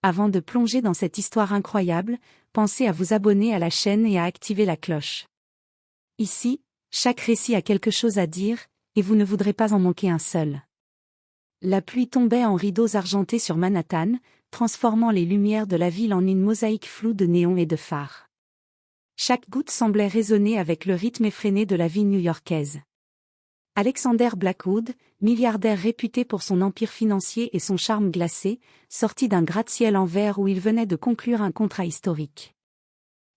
Avant de plonger dans cette histoire incroyable, pensez à vous abonner à la chaîne et à activer la cloche. Ici, chaque récit a quelque chose à dire, et vous ne voudrez pas en manquer un seul. La pluie tombait en rideaux argentés sur Manhattan, transformant les lumières de la ville en une mosaïque floue de néons et de phares. Chaque goutte semblait résonner avec le rythme effréné de la vie new-yorkaise. Alexander Blackwood, milliardaire réputé pour son empire financier et son charme glacé, sortit d'un gratte-ciel en verre où il venait de conclure un contrat historique.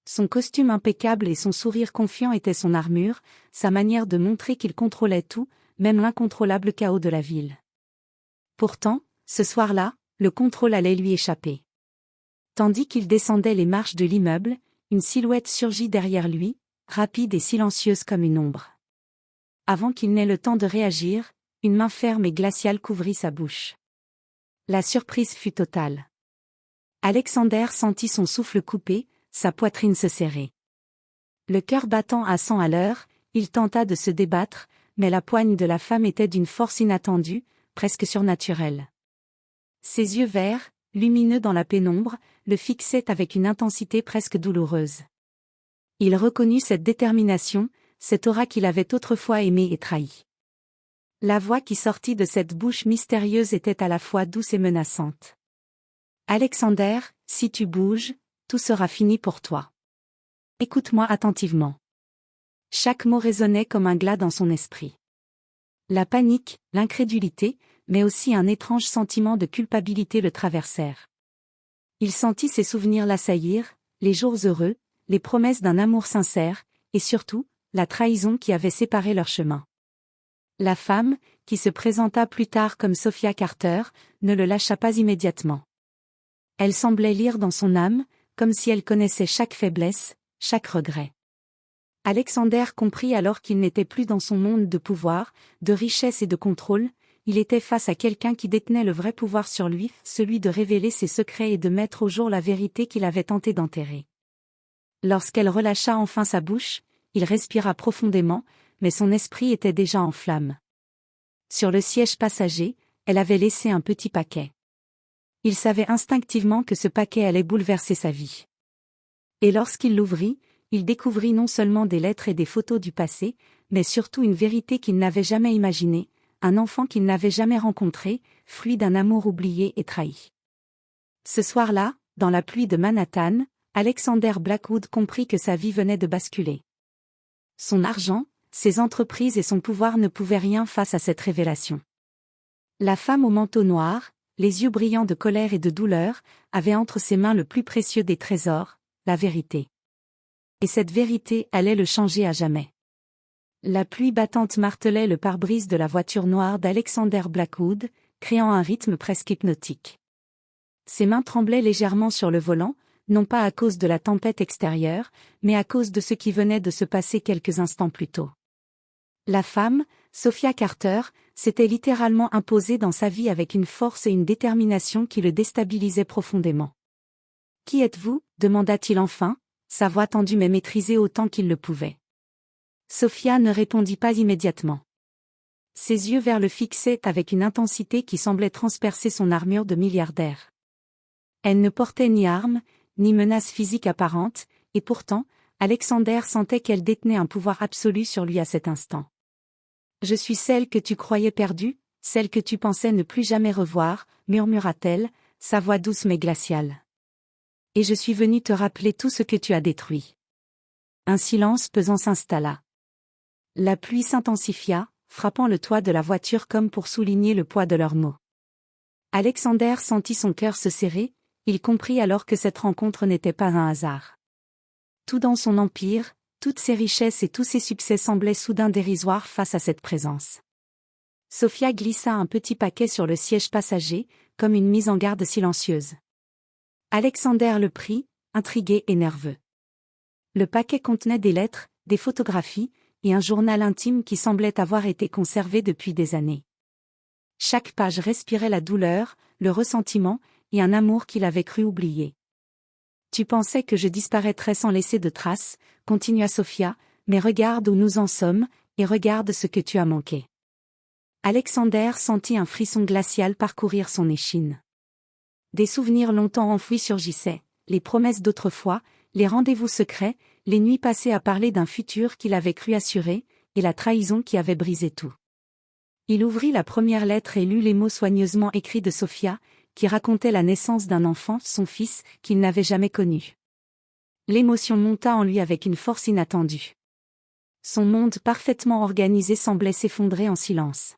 Son costume impeccable et son sourire confiant étaient son armure, sa manière de montrer qu'il contrôlait tout, même l'incontrôlable chaos de la ville. Pourtant, ce soir-là, le contrôle allait lui échapper. Tandis qu'il descendait les marches de l'immeuble, une silhouette surgit derrière lui, rapide et silencieuse comme une ombre. Avant qu'il n'ait le temps de réagir, une main ferme et glaciale couvrit sa bouche. La surprise fut totale. Alexander sentit son souffle coupé, sa poitrine se serrer. Le cœur battant à 100 à l'heure, il tenta de se débattre, mais la poigne de la femme était d'une force inattendue, presque surnaturelle. Ses yeux verts, lumineux dans la pénombre, le fixaient avec une intensité presque douloureuse. Il reconnut cette détermination, cette aura qu'il avait autrefois aimée et trahi. La voix qui sortit de cette bouche mystérieuse était à la fois douce et menaçante. « Alexander, si tu bouges, tout sera fini pour toi. Écoute-moi attentivement. » Chaque mot résonnait comme un glas dans son esprit. La panique, l'incrédulité, mais aussi un étrange sentiment de culpabilité le traversèrent. Il sentit ses souvenirs l'assaillir, les jours heureux, les promesses d'un amour sincère, et surtout, la trahison qui avait séparé leurs chemins. La femme, qui se présenta plus tard comme Sophia Carter, ne le lâcha pas immédiatement. Elle semblait lire dans son âme, comme si elle connaissait chaque faiblesse, chaque regret. Alexander comprit alors qu'il n'était plus dans son monde de pouvoir, de richesse et de contrôle, il était face à quelqu'un qui détenait le vrai pouvoir sur lui, celui de révéler ses secrets et de mettre au jour la vérité qu'il avait tenté d'enterrer. Lorsqu'elle relâcha enfin sa bouche, il respira profondément, mais son esprit était déjà en flammes. Sur le siège passager, elle avait laissé un petit paquet. Il savait instinctivement que ce paquet allait bouleverser sa vie. Et lorsqu'il l'ouvrit, il découvrit non seulement des lettres et des photos du passé, mais surtout une vérité qu'il n'avait jamais imaginée, un enfant qu'il n'avait jamais rencontré, fruit d'un amour oublié et trahi. Ce soir-là, dans la pluie de Manhattan, Alexander Blackwood comprit que sa vie venait de basculer. Son argent, ses entreprises et son pouvoir ne pouvaient rien face à cette révélation. La femme au manteau noir, les yeux brillants de colère et de douleur, avait entre ses mains le plus précieux des trésors, la vérité. Et cette vérité allait le changer à jamais. La pluie battante martelait le pare-brise de la voiture noire d'Alexander Blackwood, créant un rythme presque hypnotique. Ses mains tremblaient légèrement sur le volant, non pas à cause de la tempête extérieure, mais à cause de ce qui venait de se passer quelques instants plus tôt. La femme, Sophia Carter, s'était littéralement imposée dans sa vie avec une force et une détermination qui le déstabilisaient profondément. « Qui êtes-vous » demanda-t-il enfin, sa voix tendue mais maîtrisée autant qu'il le pouvait. Sophia ne répondit pas immédiatement. Ses yeux verts le fixaient avec une intensité qui semblait transpercer son armure de milliardaire. Elle ne portait ni armes, ni menace physique apparente, et pourtant, Alexander sentait qu'elle détenait un pouvoir absolu sur lui à cet instant. « Je suis celle que tu croyais perdue, celle que tu pensais ne plus jamais revoir, » murmura-t-elle, sa voix douce mais glaciale. « Et je suis venue te rappeler tout ce que tu as détruit. » Un silence pesant s'installa. La pluie s'intensifia, frappant le toit de la voiture comme pour souligner le poids de leurs mots. Alexander sentit son cœur se serrer, il comprit alors que cette rencontre n'était pas un hasard. Tout dans son empire, toutes ses richesses et tous ses succès semblaient soudain dérisoires face à cette présence. Sophia glissa un petit paquet sur le siège passager, comme une mise en garde silencieuse. Alexander le prit, intrigué et nerveux. Le paquet contenait des lettres, des photographies, et un journal intime qui semblait avoir été conservé depuis des années. Chaque page respirait la douleur, le ressentiment, et un amour qu'il avait cru oublier. « Tu pensais que je disparaîtrais sans laisser de traces, » continua Sophia, « mais regarde où nous en sommes, et regarde ce que tu as manqué. » Alexander sentit un frisson glacial parcourir son échine. Des souvenirs longtemps enfouis surgissaient, les promesses d'autrefois, les rendez-vous secrets, les nuits passées à parler d'un futur qu'il avait cru assuré, et la trahison qui avait brisé tout. Il ouvrit la première lettre et lut les mots soigneusement écrits de Sophia, qui racontait la naissance d'un enfant, son fils, qu'il n'avait jamais connu. L'émotion monta en lui avec une force inattendue. Son monde parfaitement organisé semblait s'effondrer en silence.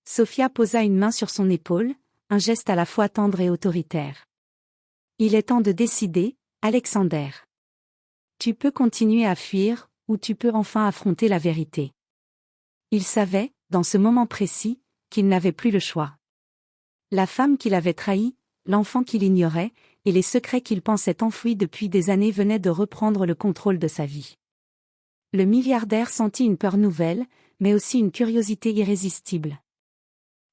Sophia posa une main sur son épaule, un geste à la fois tendre et autoritaire. « Il est temps de décider, Alexander. Tu peux continuer à fuir, ou tu peux enfin affronter la vérité. » Il savait, dans ce moment précis, qu'il n'avait plus le choix. La femme qu'il avait trahie, l'enfant qu'il ignorait, et les secrets qu'il pensait enfouis depuis des années venaient de reprendre le contrôle de sa vie. Le milliardaire sentit une peur nouvelle, mais aussi une curiosité irrésistible.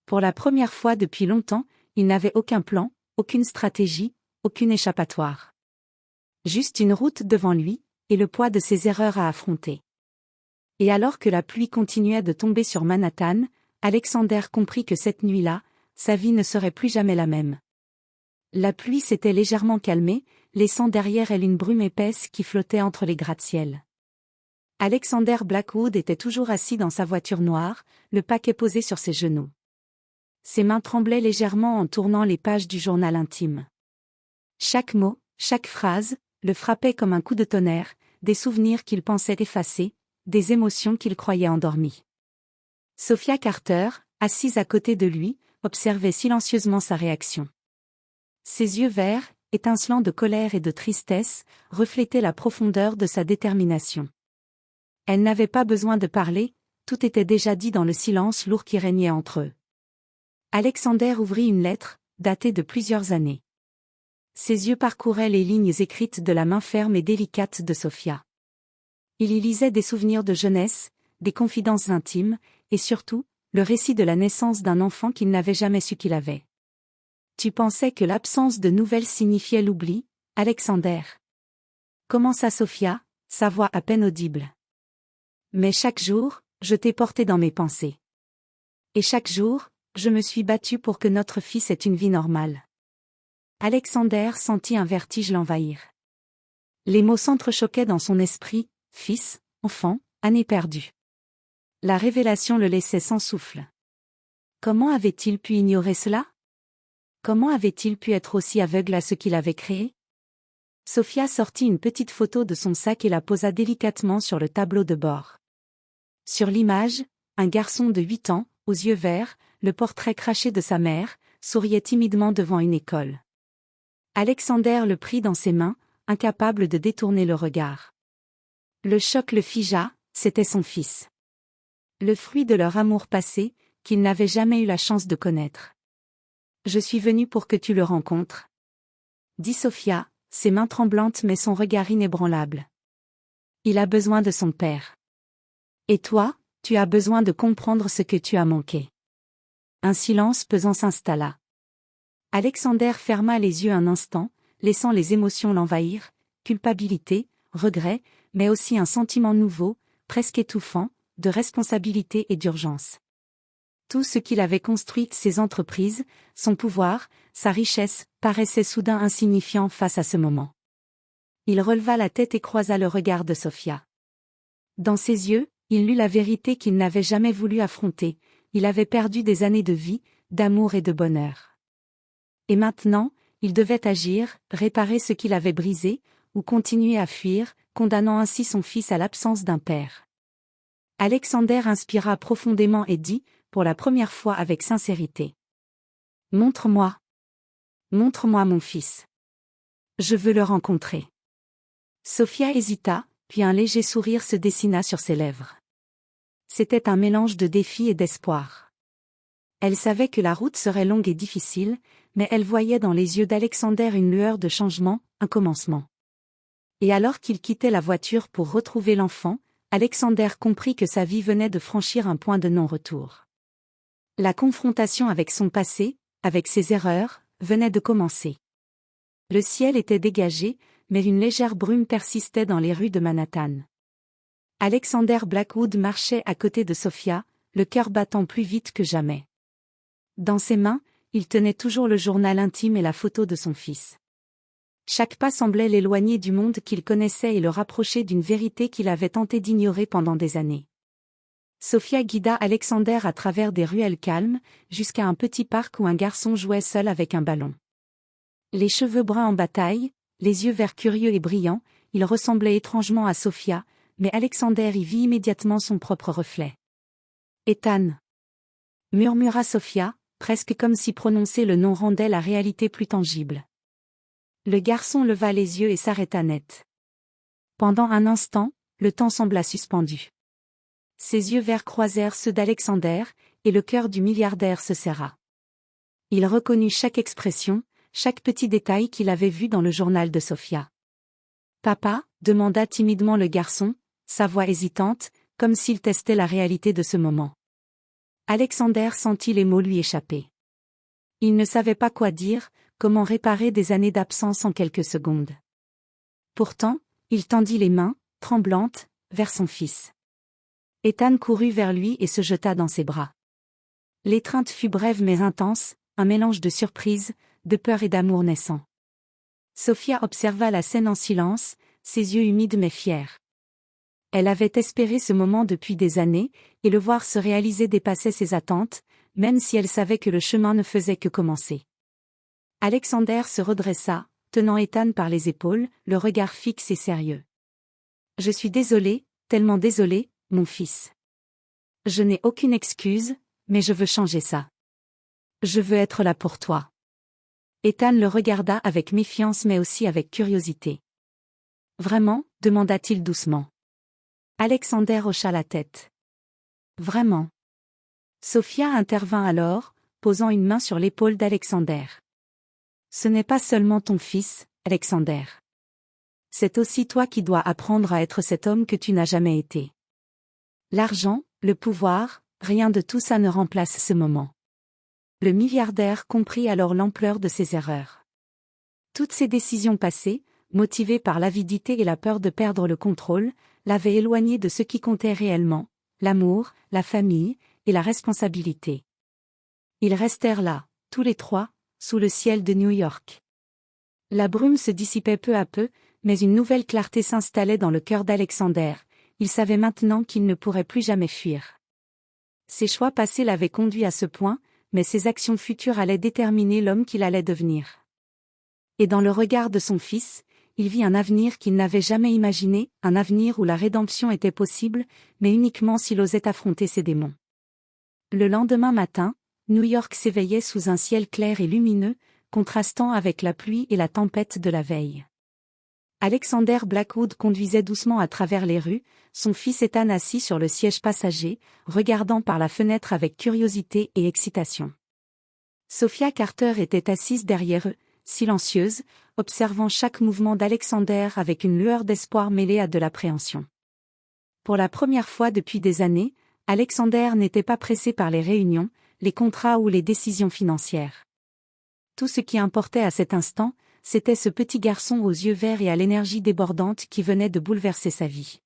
Pour la première fois depuis longtemps, il n'avait aucun plan, aucune stratégie, aucune échappatoire. Juste une route devant lui, et le poids de ses erreurs à affronter. Et alors que la pluie continuait de tomber sur Manhattan, Alexander comprit que cette nuit-là, sa vie ne serait plus jamais la même. La pluie s'était légèrement calmée, laissant derrière elle une brume épaisse qui flottait entre les gratte-ciel. Alexander Blackwood était toujours assis dans sa voiture noire, le paquet posé sur ses genoux. Ses mains tremblaient légèrement en tournant les pages du journal intime. Chaque mot, chaque phrase, le frappait comme un coup de tonnerre, des souvenirs qu'il pensait effacer, des émotions qu'il croyait endormies. Sophia Carter, assise à côté de lui, observait silencieusement sa réaction. Ses yeux verts, étincelants de colère et de tristesse, reflétaient la profondeur de sa détermination. Elle n'avait pas besoin de parler, tout était déjà dit dans le silence lourd qui régnait entre eux. Alexander ouvrit une lettre, datée de plusieurs années. Ses yeux parcouraient les lignes écrites de la main ferme et délicate de Sophia. Il y lisait des souvenirs de jeunesse, des confidences intimes, et surtout, le récit de la naissance d'un enfant qu'il n'avait jamais su qu'il avait. « Tu pensais que l'absence de nouvelles signifiait l'oubli, Alexander ?» commença Sophia, sa voix à peine audible. « Mais chaque jour, je t'ai porté dans mes pensées. Et chaque jour, je me suis battue pour que notre fils ait une vie normale. » Alexander sentit un vertige l'envahir. Les mots s'entrechoquaient dans son esprit, fils, enfant, année perdue. La révélation le laissait sans souffle. Comment avait-il pu ignorer cela? Comment avait-il pu être aussi aveugle à ce qu'il avait créé? Sophia sortit une petite photo de son sac et la posa délicatement sur le tableau de bord. Sur l'image, un garçon de 8 ans, aux yeux verts, le portrait craché de sa mère, souriait timidement devant une école. Alexander le prit dans ses mains, incapable de détourner le regard. Le choc le figea, c'était son fils. Le fruit de leur amour passé, qu'il n'avait jamais eu la chance de connaître. « Je suis venue pour que tu le rencontres. » dit Sophia, ses mains tremblantes mais son regard inébranlable. « Il a besoin de son père. Et toi, tu as besoin de comprendre ce que tu as manqué. » Un silence pesant s'installa. Alexander ferma les yeux un instant, laissant les émotions l'envahir, culpabilité, regret, mais aussi un sentiment nouveau, presque étouffant, de responsabilité et d'urgence. Tout ce qu'il avait construit, ses entreprises, son pouvoir, sa richesse, paraissait soudain insignifiant face à ce moment. Il releva la tête et croisa le regard de Sophia. Dans ses yeux, il lut la vérité qu'il n'avait jamais voulu affronter, il avait perdu des années de vie, d'amour et de bonheur. Et maintenant, il devait agir, réparer ce qu'il avait brisé, ou continuer à fuir, condamnant ainsi son fils à l'absence d'un père. Alexander inspira profondément et dit, pour la première fois avec sincérité. « Montre-moi. Montre-moi mon fils. Je veux le rencontrer. » Sophia hésita, puis un léger sourire se dessina sur ses lèvres. C'était un mélange de défi et d'espoir. Elle savait que la route serait longue et difficile, mais elle voyait dans les yeux d'Alexander une lueur de changement, un commencement. Et alors qu'il quittait la voiture pour retrouver l'enfant, Alexander comprit que sa vie venait de franchir un point de non-retour. La confrontation avec son passé, avec ses erreurs, venait de commencer. Le ciel était dégagé, mais une légère brume persistait dans les rues de Manhattan. Alexander Blackwood marchait à côté de Sophia, le cœur battant plus vite que jamais. Dans ses mains, il tenait toujours le journal intime et la photo de son fils. Chaque pas semblait l'éloigner du monde qu'il connaissait et le rapprocher d'une vérité qu'il avait tenté d'ignorer pendant des années. Sofia guida Alexander à travers des ruelles calmes, jusqu'à un petit parc où un garçon jouait seul avec un ballon. Les cheveux bruns en bataille, les yeux verts curieux et brillants, il ressemblait étrangement à Sofia, mais Alexander y vit immédiatement son propre reflet. « Ethan » murmura Sofia, presque comme si prononcer le nom rendait la réalité plus tangible. Le garçon leva les yeux et s'arrêta net. Pendant un instant, le temps sembla suspendu. Ses yeux verts croisèrent ceux d'Alexander, et le cœur du milliardaire se serra. Il reconnut chaque expression, chaque petit détail qu'il avait vu dans le journal de Sofia. « Papa » demanda timidement le garçon, sa voix hésitante, comme s'il testait la réalité de ce moment. Alexander sentit les mots lui échapper. Il ne savait pas quoi dire, comment réparer des années d'absence en quelques secondes. Pourtant, il tendit les mains, tremblantes, vers son fils. Ethan courut vers lui et se jeta dans ses bras. L'étreinte fut brève mais intense, un mélange de surprise, de peur et d'amour naissant. Sofia observa la scène en silence, ses yeux humides mais fiers. Elle avait espéré ce moment depuis des années, et le voir se réaliser dépassait ses attentes, même si elle savait que le chemin ne faisait que commencer. Alexander se redressa, tenant Ethan par les épaules, le regard fixe et sérieux. « Je suis désolé, tellement désolé, mon fils. Je n'ai aucune excuse, mais je veux changer ça. Je veux être là pour toi. » Ethan le regarda avec méfiance mais aussi avec curiosité. « Vraiment » demanda-t-il doucement. Alexander hocha la tête. « Vraiment ?» Sofia intervint alors, posant une main sur l'épaule d'Alexander. « Ce n'est pas seulement ton fils, Alexander. C'est aussi toi qui dois apprendre à être cet homme que tu n'as jamais été. L'argent, le pouvoir, rien de tout ça ne remplace ce moment. » Le milliardaire comprit alors l'ampleur de ses erreurs. Toutes ses décisions passées, motivées par l'avidité et la peur de perdre le contrôle, l'avaient éloigné de ce qui comptait réellement, l'amour, la famille, et la responsabilité. Ils restèrent là, tous les trois, sous le ciel de New York. La brume se dissipait peu à peu, mais une nouvelle clarté s'installait dans le cœur d'Alexander. Il savait maintenant qu'il ne pourrait plus jamais fuir. Ses choix passés l'avaient conduit à ce point, mais ses actions futures allaient déterminer l'homme qu'il allait devenir. Et dans le regard de son fils, il vit un avenir qu'il n'avait jamais imaginé, un avenir où la rédemption était possible, mais uniquement s'il osait affronter ses démons. Le lendemain matin, New York s'éveillait sous un ciel clair et lumineux, contrastant avec la pluie et la tempête de la veille. Alexander Blackwood conduisait doucement à travers les rues, son fils Ethan assis sur le siège passager, regardant par la fenêtre avec curiosité et excitation. Sofia Carter était assise derrière eux, silencieuse, observant chaque mouvement d'Alexander avec une lueur d'espoir mêlée à de l'appréhension. Pour la première fois depuis des années, Alexander n'était pas pressé par les réunions, les contrats ou les décisions financières. Tout ce qui importait à cet instant, c'était ce petit garçon aux yeux verts et à l'énergie débordante qui venait de bouleverser sa vie.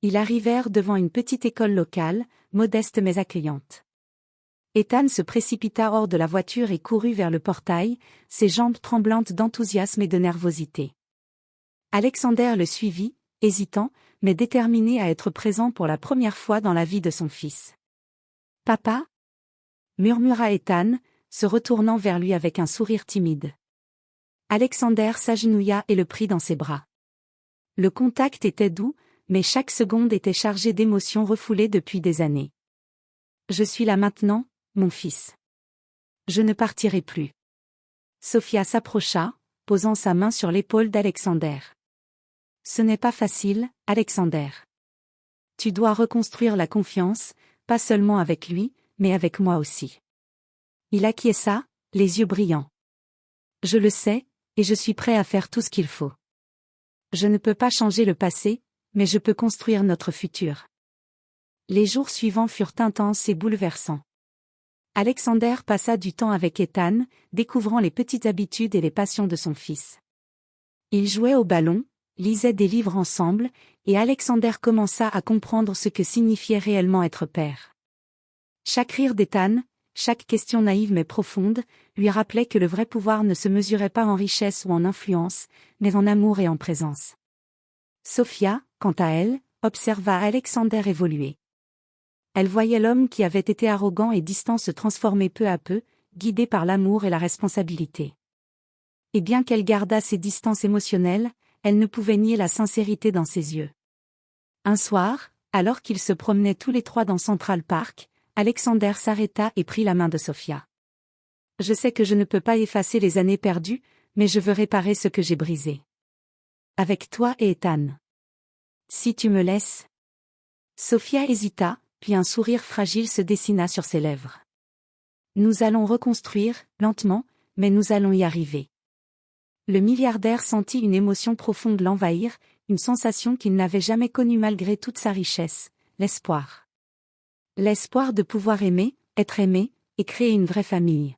Ils arrivèrent devant une petite école locale, modeste mais accueillante. Ethan se précipita hors de la voiture et courut vers le portail, ses jambes tremblantes d'enthousiasme et de nervosité. Alexander le suivit, hésitant, mais déterminé à être présent pour la première fois dans la vie de son fils. « Papa » murmura Ethan, se retournant vers lui avec un sourire timide. Alexander s'agenouilla et le prit dans ses bras. Le contact était doux, mais chaque seconde était chargée d'émotions refoulées depuis des années. « Je suis là maintenant, mon fils. Je ne partirai plus. » Sofia s'approcha, posant sa main sur l'épaule d'Alexander. « Ce n'est pas facile, Alexander. Tu dois reconstruire la confiance, pas seulement avec lui, mais avec moi aussi. » Il acquiesça, les yeux brillants. « Je le sais, et je suis prêt à faire tout ce qu'il faut. Je ne peux pas changer le passé, mais je peux construire notre futur. » Les jours suivants furent intenses et bouleversants. Alexander passa du temps avec Ethan, découvrant les petites habitudes et les passions de son fils. Ils jouaient au ballon, lisaient des livres ensemble, et Alexander commença à comprendre ce que signifiait réellement être père. Chaque rire d'Ethan, chaque question naïve mais profonde, lui rappelait que le vrai pouvoir ne se mesurait pas en richesse ou en influence, mais en amour et en présence. Sophia, quant à elle, observa Alexander évoluer. Elle voyait l'homme qui avait été arrogant et distant se transformer peu à peu, guidé par l'amour et la responsabilité. Et bien qu'elle gardât ses distances émotionnelles, elle ne pouvait nier la sincérité dans ses yeux. Un soir, alors qu'ils se promenaient tous les trois dans Central Park, Alexander s'arrêta et prit la main de Sophia. « Je sais que je ne peux pas effacer les années perdues, mais je veux réparer ce que j'ai brisé. Avec toi et Ethan. Si tu me laisses. » Sophia hésita, puis un sourire fragile se dessina sur ses lèvres. « Nous allons reconstruire, lentement, mais nous allons y arriver. » Le milliardaire sentit une émotion profonde l'envahir, une sensation qu'il n'avait jamais connue malgré toute sa richesse, l'espoir. L'espoir de pouvoir aimer, être aimé, et créer une vraie famille.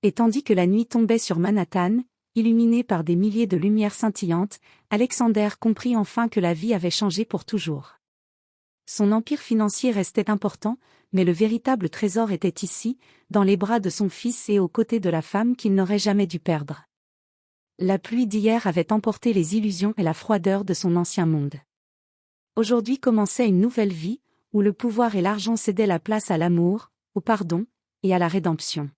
Et tandis que la nuit tombait sur Manhattan, illuminée par des milliers de lumières scintillantes, Alexander comprit enfin que la vie avait changé pour toujours. Son empire financier restait important, mais le véritable trésor était ici, dans les bras de son fils et aux côtés de la femme qu'il n'aurait jamais dû perdre. La pluie d'hier avait emporté les illusions et la froideur de son ancien monde. Aujourd'hui commençait une nouvelle vie, où le pouvoir et l'argent cédaient la place à l'amour, au pardon, et à la rédemption.